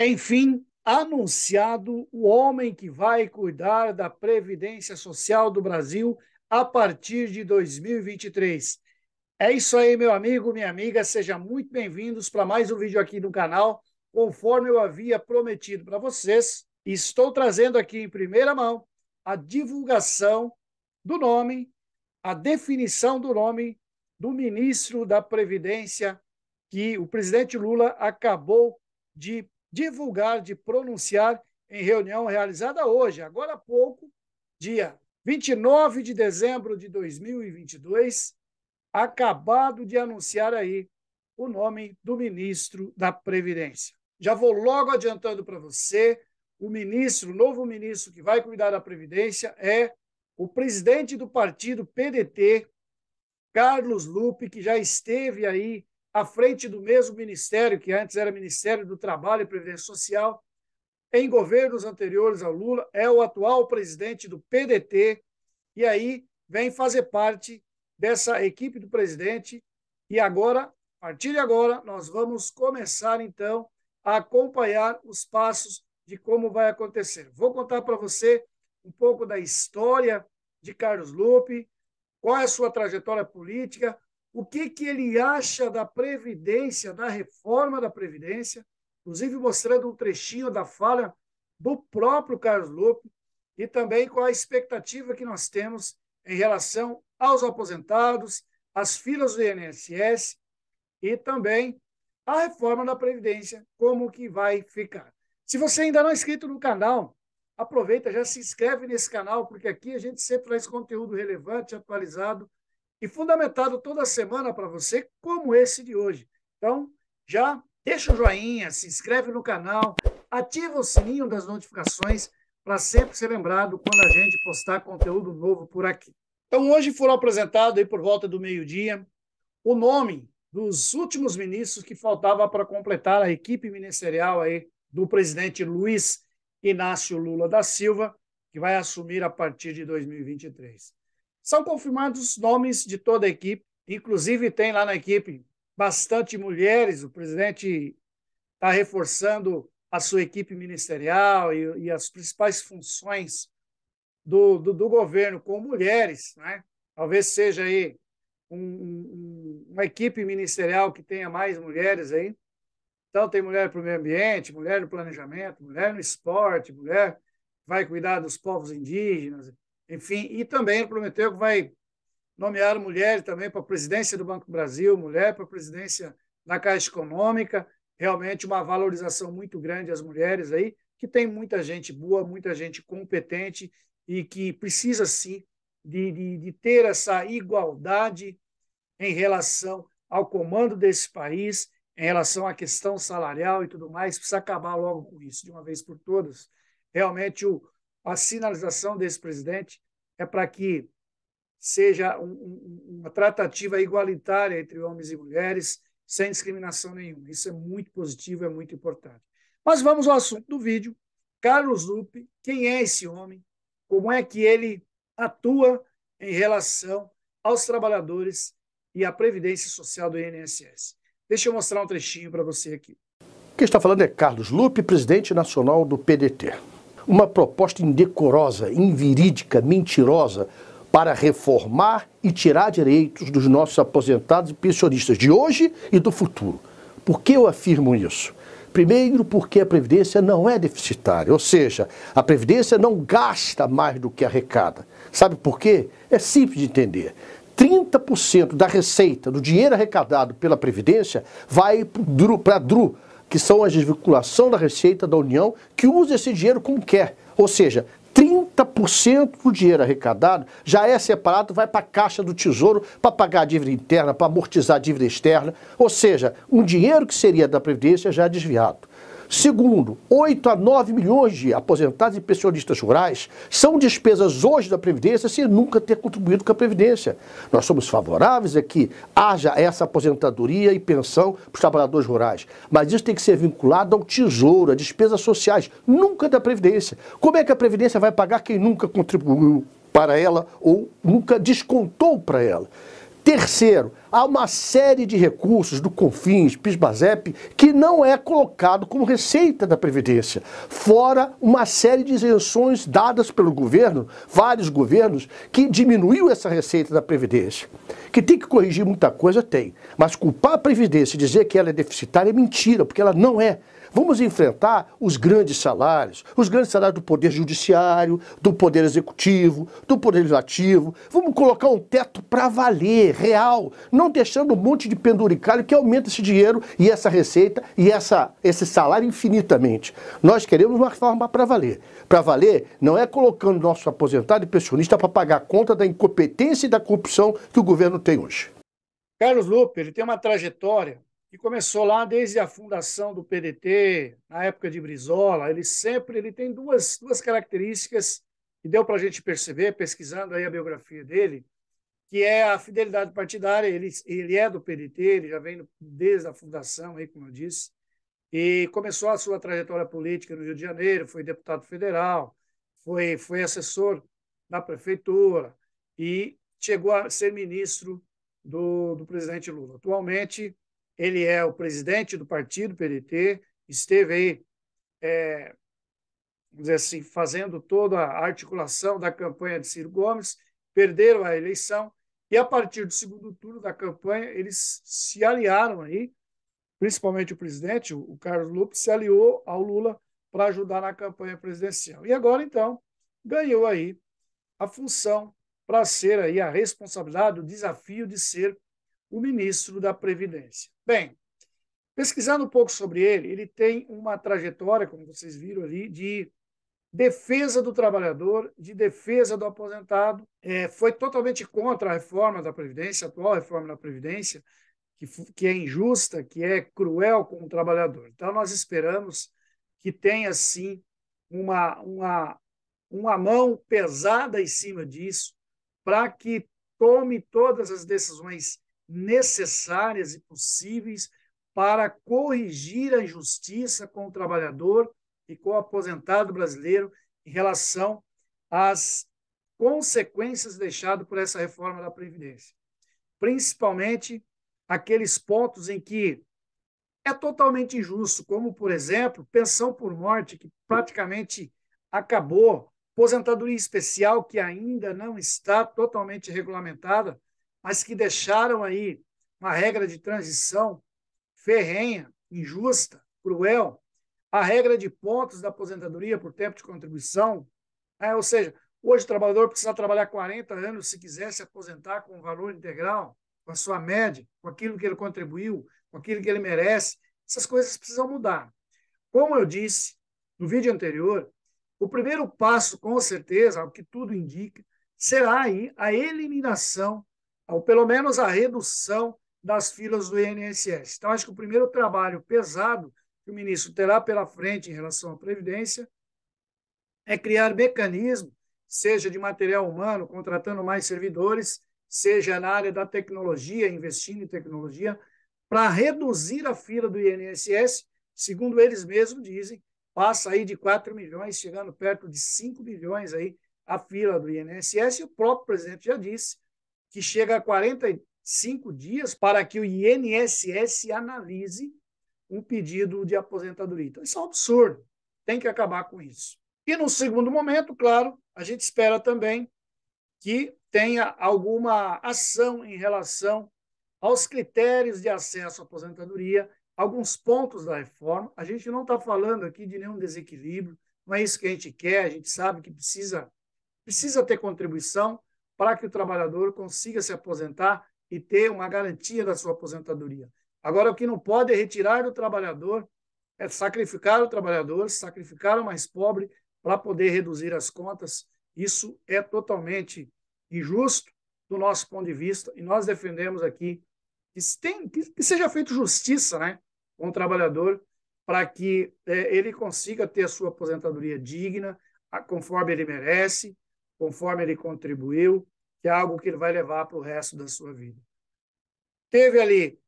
Enfim, anunciado o homem que vai cuidar da Previdência Social do Brasil a partir de 2023. É isso aí, meu amigo, minha amiga, sejam muito bem-vindos para mais um vídeo aqui no canal. Conforme eu havia prometido para vocês, estou trazendo aqui em primeira mão a divulgação do nome, a definição do nome do ministro da Previdência que o presidente Lula acabou de divulgar, de pronunciar em reunião realizada hoje, agora há pouco, dia 29 de dezembro de 2022, acabado de anunciar aí o nome do ministro da Previdência. Já vou logo adiantando para você, o novo ministro que vai cuidar da Previdência é o presidente do partido PDT, Carlos Lupe, que já esteve aí à frente do mesmo ministério, que antes era Ministério do Trabalho e Previdência Social, em governos anteriores ao Lula, é o atual presidente do PDT, e aí vem fazer parte dessa equipe do presidente, e agora, a partir de agora, nós vamos começar, então, a acompanhar os passos de como vai acontecer. Vou contar para você um pouco da história de Carlos Lupe, qual é a sua trajetória política, o que ele acha da Previdência, da reforma da Previdência, inclusive mostrando um trechinho da fala do próprio Carlos Lupe, e também qual a expectativa que nós temos em relação aos aposentados, às filas do INSS e também a reforma da Previdência, como que vai ficar. Se você ainda não é inscrito no canal, aproveita, já se inscreve nesse canal, porque aqui a gente sempre traz conteúdo relevante, atualizado e fundamentado toda semana para você, como esse de hoje. Então, já deixa o joinha, se inscreve no canal, ativa o sininho das notificações para sempre ser lembrado quando a gente postar conteúdo novo por aqui. Então, hoje foram apresentados aí por volta do meio-dia o nome dos últimos ministros que faltava para completar a equipe ministerial aí do presidente Luiz Inácio Lula da Silva, que vai assumir a partir de 2023. São confirmados os nomes de toda a equipe, inclusive tem lá na equipe bastante mulheres, o presidente está reforçando a sua equipe ministerial e as principais funções do governo com mulheres, né? Talvez seja aí uma equipe ministerial que tenha mais mulheres aí. Então, tem mulher para o meio ambiente, mulher no planejamento, mulher no esporte, mulher que vai cuidar dos povos indígenas, enfim, e também prometeu que vai nomear mulher também para a presidência do Banco do Brasil, mulher para a presidência da Caixa Econômica, realmente uma valorização muito grande às mulheres aí, que tem muita gente boa, muita gente competente e que precisa, sim, de ter essa igualdade em relação ao comando desse país, em relação à questão salarial e tudo mais, precisa acabar logo com isso, de uma vez por todas. Realmente, a sinalização desse presidente é para que seja uma tratativa igualitária entre homens e mulheres, sem discriminação nenhuma. Isso é muito positivo, é muito importante. Mas vamos ao assunto do vídeo. Carlos Lupe, quem é esse homem? Como é que ele atua em relação aos trabalhadores e à Previdência Social do INSS? Deixa eu mostrar um trechinho para você aqui. Quem está falando é Carlos Lupe, presidente nacional do PDT. Uma proposta indecorosa, inverídica, mentirosa para reformar e tirar direitos dos nossos aposentados e pensionistas de hoje e do futuro. Por que eu afirmo isso? Primeiro, porque a Previdência não é deficitária, ou seja, a Previdência não gasta mais do que arrecada. Sabe por quê? É simples de entender. 30% da receita, do dinheiro arrecadado pela Previdência, vai para a DRU, que são a desvinculação da receita da União, que usa esse dinheiro como quer. Ou seja, 30% do dinheiro arrecadado já é separado, vai para a Caixa do Tesouro para pagar a dívida interna, para amortizar a dívida externa. Ou seja, um dinheiro que seria da Previdência já é desviado. Segundo, 8 a 9 milhões de aposentados e pensionistas rurais são despesas hoje da Previdência sem nunca ter contribuído com a Previdência. Nós somos favoráveis a que haja essa aposentadoria e pensão para os trabalhadores rurais, mas isso tem que ser vinculado ao Tesouro, a despesas sociais, nunca da Previdência. Como é que a Previdência vai pagar quem nunca contribuiu para ela ou nunca descontou para ela? Terceiro, há uma série de recursos do CONFINS, PIS/BASEP, que não é colocado como receita da Previdência, fora uma série de isenções dadas pelo governo, vários governos, que diminuiu essa receita da Previdência. Que tem que corrigir muita coisa, tem. Mas culpar a Previdência e dizer que ela é deficitária é mentira, porque ela não é. Vamos enfrentar os grandes salários do Poder Judiciário, do Poder Executivo, do Poder Legislativo. Vamos colocar um teto para valer, real, não deixando um monte de penduricalho que aumenta esse dinheiro e essa receita e esse salário infinitamente. Nós queremos uma reforma para valer. Para valer não é colocando nosso aposentado e pensionista para pagar a conta da incompetência e da corrupção que o governo tem hoje. Carlos Lupe, ele tem uma trajetória que começou lá desde a fundação do PDT, na época de Brizola. Ele tem duas características que deu para a gente perceber, pesquisando aí a biografia dele, que é a fidelidade partidária. Ele é do PDT, ele já vem desde a fundação, aí, como eu disse, e começou a sua trajetória política no Rio de Janeiro, foi deputado federal, foi assessor da prefeitura e chegou a ser ministro do presidente Lula. Atualmente, ele é o presidente do partido PDT, esteve aí, vamos dizer assim, fazendo toda a articulação da campanha de Ciro Gomes, perderam a eleição, e a partir do segundo turno da campanha, eles se aliaram aí, principalmente o presidente, o Carlos Lupe, se aliou ao Lula para ajudar na campanha presidencial. E agora, então, ganhou aí a função para ser aí a responsabilidade, o desafio de ser o ministro da Previdência. Bem, pesquisando um pouco sobre ele tem uma trajetória, como vocês viram ali, de defesa do trabalhador, de defesa do aposentado. Foi totalmente contra a reforma da Previdência, a atual reforma da Previdência, que é injusta, que é cruel com o trabalhador. Então, nós esperamos que tenha, sim, uma mão pesada em cima disso, para que tome todas as decisões necessárias e possíveis para corrigir a injustiça com o trabalhador e com o aposentado brasileiro em relação às consequências deixadas por essa reforma da Previdência. Principalmente aqueles pontos em que é totalmente injusto, como, por exemplo, pensão por morte, que praticamente acabou, aposentadoria especial, que ainda não está totalmente regulamentada, mas que deixaram aí uma regra de transição ferrenha, injusta, cruel, a regra de pontos da aposentadoria por tempo de contribuição, ou seja, hoje o trabalhador precisa trabalhar 40 anos se quiser se aposentar com o valor integral, com a sua média, com aquilo que ele contribuiu, com aquilo que ele merece. Essas coisas precisam mudar. Como eu disse no vídeo anterior, o primeiro passo, com certeza, ao que tudo indica, será aí a eliminação, ou pelo menos a redução das filas do INSS. Então, acho que o primeiro trabalho pesado que o ministro terá pela frente em relação à Previdência é criar mecanismos, seja de material humano, contratando mais servidores, seja na área da tecnologia, investindo em tecnologia, para reduzir a fila do INSS, segundo eles mesmos dizem, passa aí de 4 milhões, chegando perto de 5 milhões aí a fila do INSS, e o próprio presidente já disse que chega a 45 dias para que o INSS analise um pedido de aposentadoria. Então, isso é um absurdo, tem que acabar com isso. E, no segundo momento, claro, a gente espera também que tenha alguma ação em relação aos critérios de acesso à aposentadoria, alguns pontos da reforma. A gente não está falando aqui de nenhum desequilíbrio, não é isso que a gente quer, a gente sabe que precisa ter contribuição para que o trabalhador consiga se aposentar e ter uma garantia da sua aposentadoria. Agora, o que não pode é retirar do trabalhador, é sacrificar o trabalhador, sacrificar o mais pobre para poder reduzir as contas. Isso é totalmente injusto do nosso ponto de vista, e nós defendemos aqui que seja feita justiça, né, com o trabalhador, para que ele consiga ter a sua aposentadoria digna, conforme ele merece, conforme ele contribuiu, que é algo que ele vai levar para o resto da sua vida. Teve ali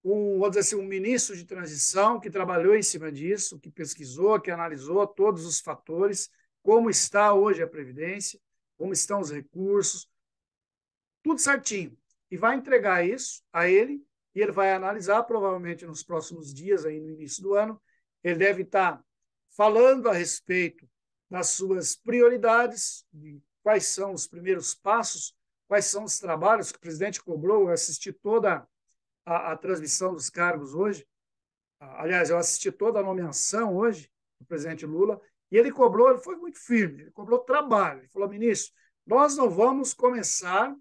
vamos dizer assim, um ministro de transição que trabalhou em cima disso, que pesquisou, que analisou todos os fatores, como está hoje a Previdência, como estão os recursos, tudo certinho. e vai entregar isso a ele, e ele vai analisar, provavelmente nos próximos dias, aí no início do ano. Ele deve estar falando a respeito das suas prioridades, de quais são os primeiros passos, quais são os trabalhos que o presidente cobrou. Eu assisti toda a transmissão dos cargos hoje. Aliás, eu assisti toda a nomeação hoje do presidente Lula, e ele cobrou, ele foi muito firme, ele cobrou trabalho. Ele falou: ministro, nós não vamos começar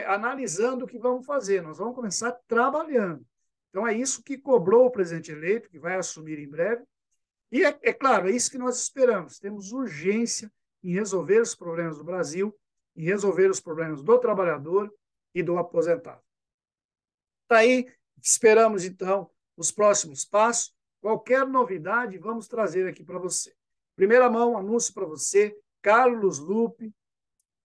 analisando o que vamos fazer, nós vamos começar trabalhando. Então, é isso que cobrou o presidente eleito, que vai assumir em breve. E, é claro, é isso que nós esperamos. Temos urgência em resolver os problemas do Brasil, em resolver os problemas do trabalhador e do aposentado. Daí, esperamos, então, os próximos passos. Qualquer novidade, vamos trazer aqui para você. Primeira mão, anúncio para você, Carlos Lupe,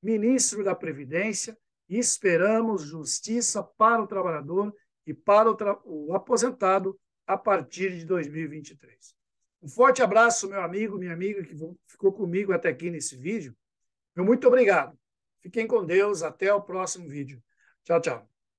ministro da Previdência, e esperamos justiça para o trabalhador e para o aposentado a partir de 2023. Um forte abraço, meu amigo, minha amiga, que ficou comigo até aqui nesse vídeo. Muito obrigado. Fiquem com Deus. Até o próximo vídeo. Tchau, tchau.